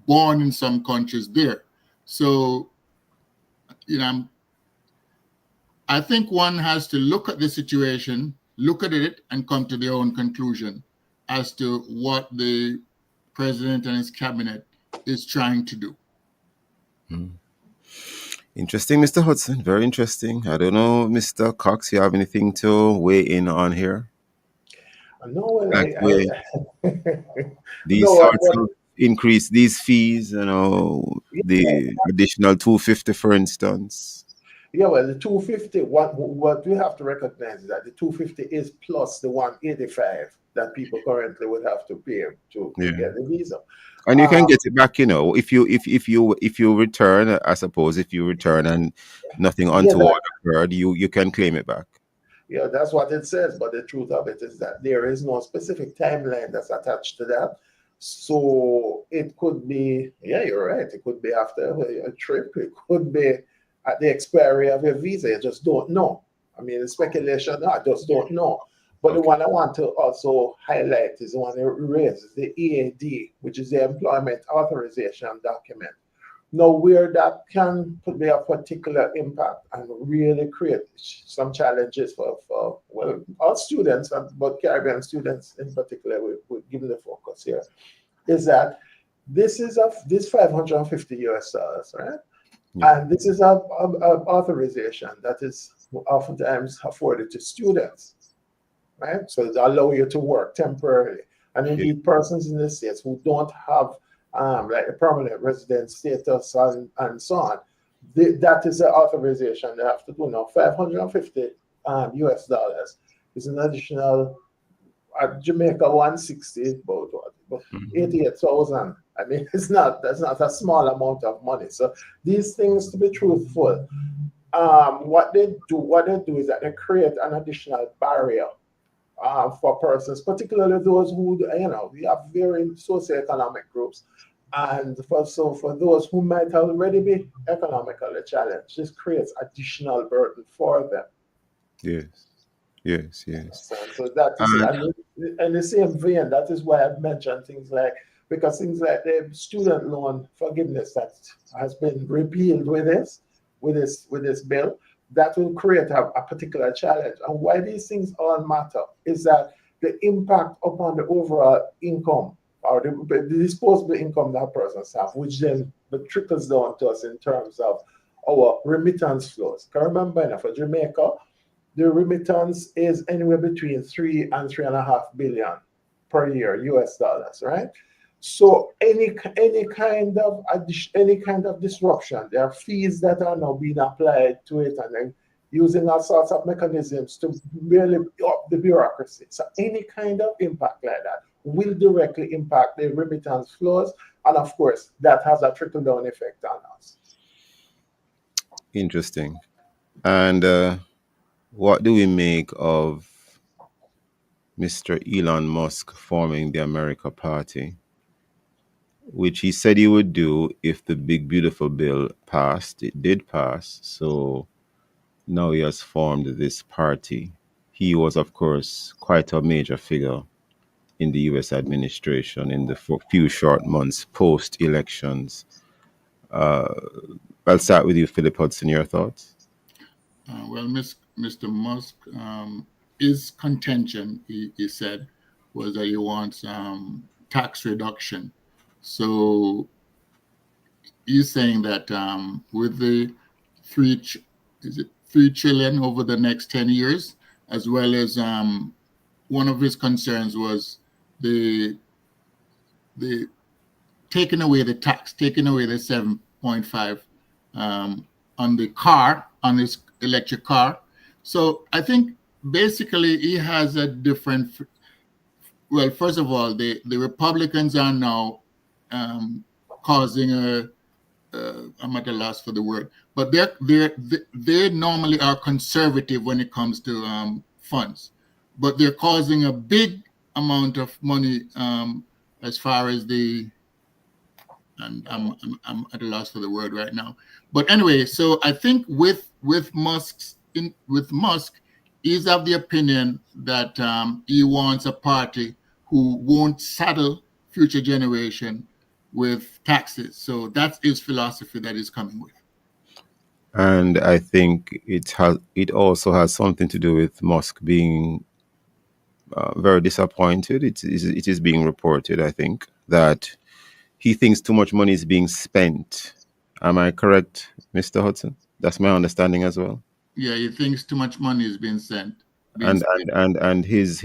born in some countries there. So, I think one has to look at the situation, look at it, and come to their own conclusion as to what the president and his cabinet is trying to do. Interesting, Mr. Hudson. Very interesting. I don't know, Mr. Cox, you have anything to weigh in on here? No, these sorts of increase, these fees, the additional $250, for instance. Yeah, well, the 250, what we have to recognize is that the 250 is plus the 185 that people currently would have to pay to get the visa. And you can get it back, if you return, I suppose, if you return and nothing untoward occurred, you can claim it back. Yeah, that's what it says. But the truth of it is that there is no specific timeline that's attached to that. So it could be, yeah, you're right. It could be after a trip. It could be at the expiry of your visa. You just don't know. I mean, it's speculation. I just don't know. But the one I want to also highlight is the one that raises the EAD, which is the Employment Authorization Document. Now, where that can be a particular impact and really create some challenges for all students, but Caribbean students in particular, we're giving the focus here, is that this is this $550 US, right? And this is a authorization that is oftentimes afforded to students, right? So they allow you to work temporarily. And indeed, persons in the States who don't have like a permanent resident status and so on, that is the authorization they have to do now. $550 US dollars is an additional, Jamaica 160, about what, 88,000. I mean, that's not a small amount of money. So these things, to be truthful, what they do is that they create an additional barrier for persons, particularly those who, we have very socioeconomic groups. And for those who might already be economically challenged, this creates additional burden for them. Yes. So that is, in the same vein, that is why I've mentioned things like the student loan forgiveness that has been repealed with this bill, that will create a particular challenge. And why these things all matter is that the impact upon the overall income or the disposable income that persons have, which then trickles down to us in terms of our remittance flows. Because remember, for Jamaica, the remittance is anywhere between 3 and 3.5 billion per year US dollars, right? So any kind of disruption, there are fees that are now being applied to it, and then using all sorts of mechanisms to really up the bureaucracy. So any kind of impact like that will directly impact the remittance flows, and of course, that has a trickle-down effect on us. Interesting. And what do we make of Mr. Elon Musk forming the America Party, which he said he would do if the big beautiful bill passed? It did pass, so now he has formed this party. He was, of course, quite a major figure in the U.S. administration in the few short months post-elections. I'll start with you, Philip Hudson. Your thoughts? Well, Mr. Musk, his contention, he said, was that he wants tax reduction. So he's saying that with the $3 trillion over the next 10 years, as well as one of his concerns was the taking away the tax, taking away the 7.5 on the car, on his electric car. So I think basically he has a different. Well, first of all, the Republicans are now causing a. I'm at a loss for the word, but they normally are conservative when it comes to funds, but they're causing a big amount of money as far as the. And I'm at a loss for the word right now. But anyway, so I think with Musk, he's of the opinion that he wants a party who won't saddle future generation with taxes. So that's his philosophy that he's coming with. And I think it also has something to do with Musk being very disappointed. It is being reported, I think, that he thinks too much money is being spent. Am I correct, Mr. Hudson? That's my understanding as well. Yeah, he thinks too much money is being spent. And his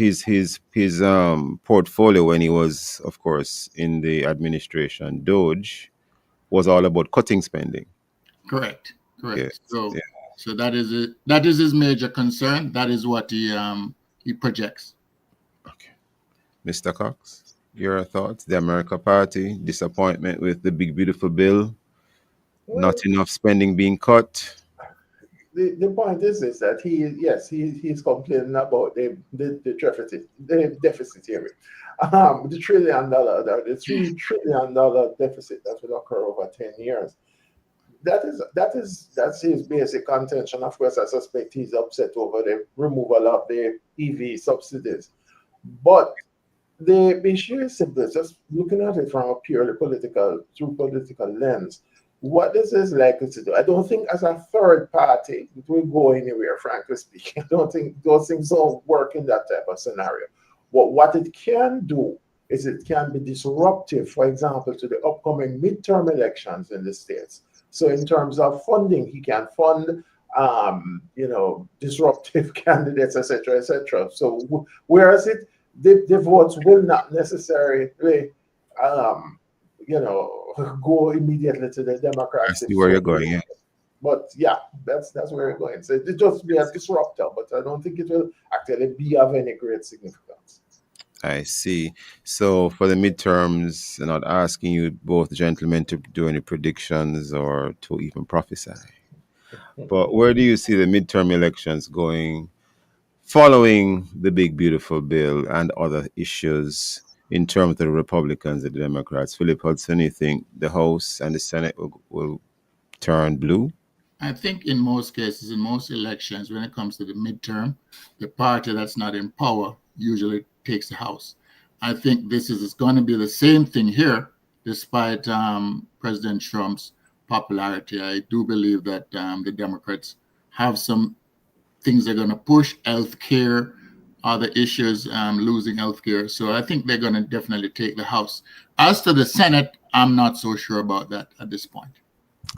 portfolio when he was, of course, in the administration, Doge, was all about cutting spending. Correct. Yes. So that is it. That is his major concern. That is what he projects. Okay, Mr. Cox. Your thoughts? The America Party, disappointment with the big beautiful bill, not enough spending being cut. The point is that he's complaining about the deficit here, the $1 trillion, the $3 trillion deficit that will occur over 10 years. That's his basic contention. Of course, I suspect he's upset over the removal of the EV subsidies, but the issue is simple. Just looking at it from a purely political lens, what this is likely to do, I don't think as a third party it will go anywhere, frankly speaking. I don't think those things don't work in that type of scenario. But what it can do is it can be disruptive, for example, to the upcoming midterm elections in the States, So in terms of funding, he can fund, disruptive candidates, etc., etc. So whereas the votes will not necessarily, um, go immediately to the I Democrats see if where so. you're going. Yeah. But yeah, that's where we're going. So it just be a disruptor, but I don't think it will actually be of any great significance. I see. So for the midterms, I'm not asking you both gentlemen to do any predictions or to even prophesy. But where do you see the midterm elections going following the big beautiful bill and other issues in terms of the Republicans and the Democrats? Philip Hudson, you think the House and the Senate will turn blue? I think in most cases, in most elections, when it comes to the midterm, the party that's not in power usually takes the House. I think this is going to be the same thing here, despite President Trump's popularity. I do believe that the Democrats have some things they're going to push, healthcare, other issues, losing healthcare. So I think they're going to definitely take the House. As to the Senate, I'm not so sure about that at this point.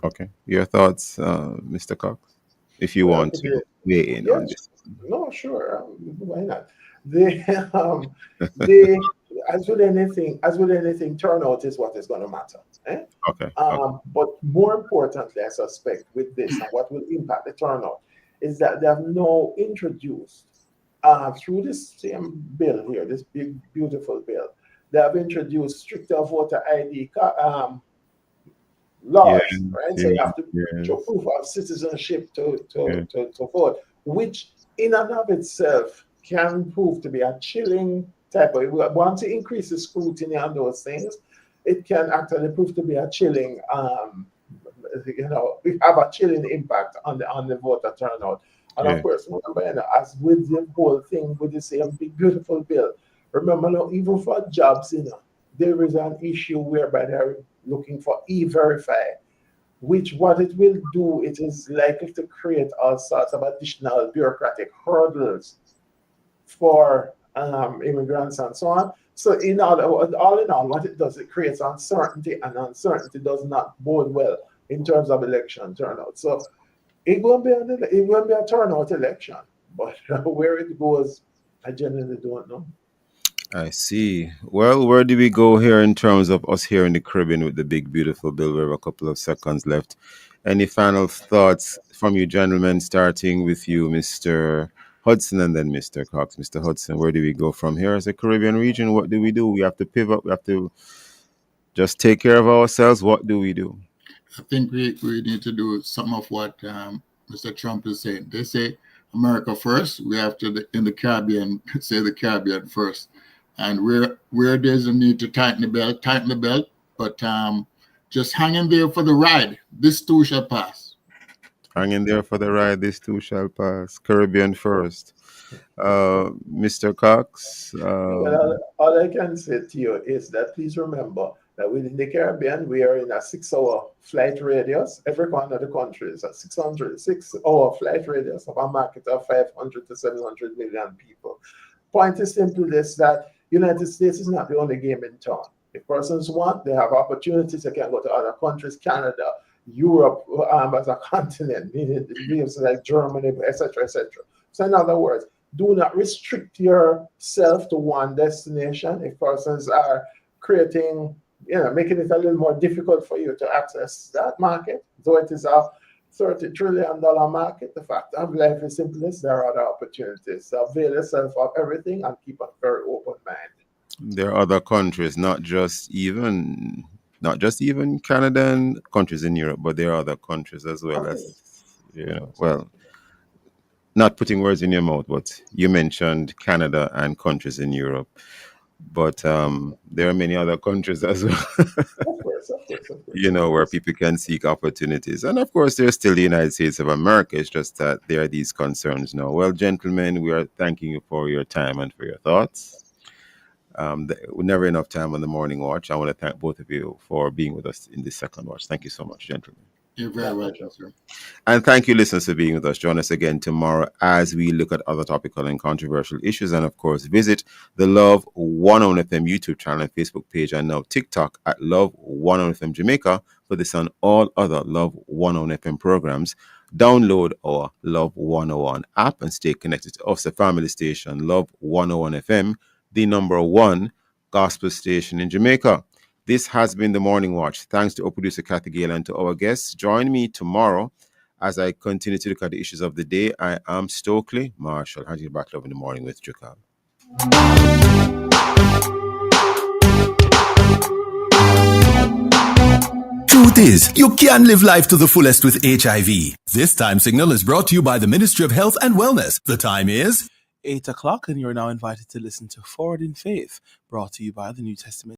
Okay. Your thoughts, Mr. Cox, if you Well, want to weigh in on yes, this. no, sure, why not? The the as with anything, turnout is what is going to matter. Eh? Okay. Okay. But more importantly, I suspect with this and what will impact the turnout is that they have now introduced through this same bill here, this big beautiful bill, they have introduced stricter voter ID Yeah. laws, right? So you have to show Yes. proof of citizenship to, Yeah. to, to, to vote, which in and of itself can prove to be a chilling type of, once you increase the scrutiny on those things, it can actually prove to be a chilling, have a chilling impact on the voter turnout. And of Yeah. course, remember, as with the whole thing with the same big beautiful bill, remember now, even for jobs, there is an issue whereby they're looking for e-verify, which what it will do, it is likely to create all sorts of additional bureaucratic hurdles for immigrants and so on. So all in all, what it does, it creates uncertainty, and uncertainty does not bode well in terms of election turnout. So it won't be a turnout election, but where it goes, I genuinely don't know. I see. Well, where do we go here in terms of us here in the Caribbean with the big beautiful bill? We have a couple of seconds left. Any final thoughts from you gentlemen, starting with you, Mr. Hudson, and then Mr. Cox. Mr. Hudson, where do we go from here as a Caribbean region? What do? We have to pivot. We have to just take care of ourselves. What do we do? I think we need to do some of what Mr. Trump is saying. They say America first. We have to, in the Caribbean, say the Caribbean first. And where there's a need to tighten the belt. But just hang in there for the ride. This too shall pass. Hang in there for the ride. This too shall pass. Caribbean first. Mr. Cox. Well, all I can say to you is that please remember that within the Caribbean, we are in a 6-hour flight radius. Every corner of the country is a 6-hour flight radius of a market of 500 to 700 million people. Point is simply this, that United States is not the only game in town. If persons want, they have opportunities. They can go to other countries, Canada, Europe as a continent, meaning places like Germany, etc., etc. So in other words, do not restrict yourself to one destination. If persons are making it a little more difficult for you to access that market, though it is a $30 trillion market, the fact of life is simply this, there are other opportunities. So avail yourself of everything and keep a very open mind. There are other countries, not just even Canada and countries in Europe, but there are other countries as well as, well, not putting words in your mouth, but you mentioned Canada and countries in Europe. But there are many other countries as well, Of course. where people can seek opportunities. And of course, there's still the United States of America. It's just that there are these concerns now. Well, gentlemen, we are thanking you for your time and for your thoughts. Never enough time on the morning watch. I want to thank both of you for being with us in this second watch. Thank you so much, gentlemen. You're very welcome, sir. And thank you, listeners, for being with us. Join us again tomorrow as we look at other topical and controversial issues. And of course, visit the Love 101 FM YouTube channel and Facebook page, and now TikTok at Love 101 FM Jamaica for for this and all other Love 101 FM programs, download our Love 101 app and stay connected to us, the family station, Love 101 FM, the number one gospel station in Jamaica. This has been the Morning Watch. Thanks to our producer, Kathy Gale, and to our guests. Join me tomorrow as I continue to look at the issues of the day. I am Stokeley Marshall. Hand you back, Love in the Morning with Jacob. Truth is, you can live life to the fullest with HIV. This time signal is brought to you by the Ministry of Health and Wellness. The time is 8 o'clock, and you're now invited to listen to Forward in Faith, brought to you by the New Testament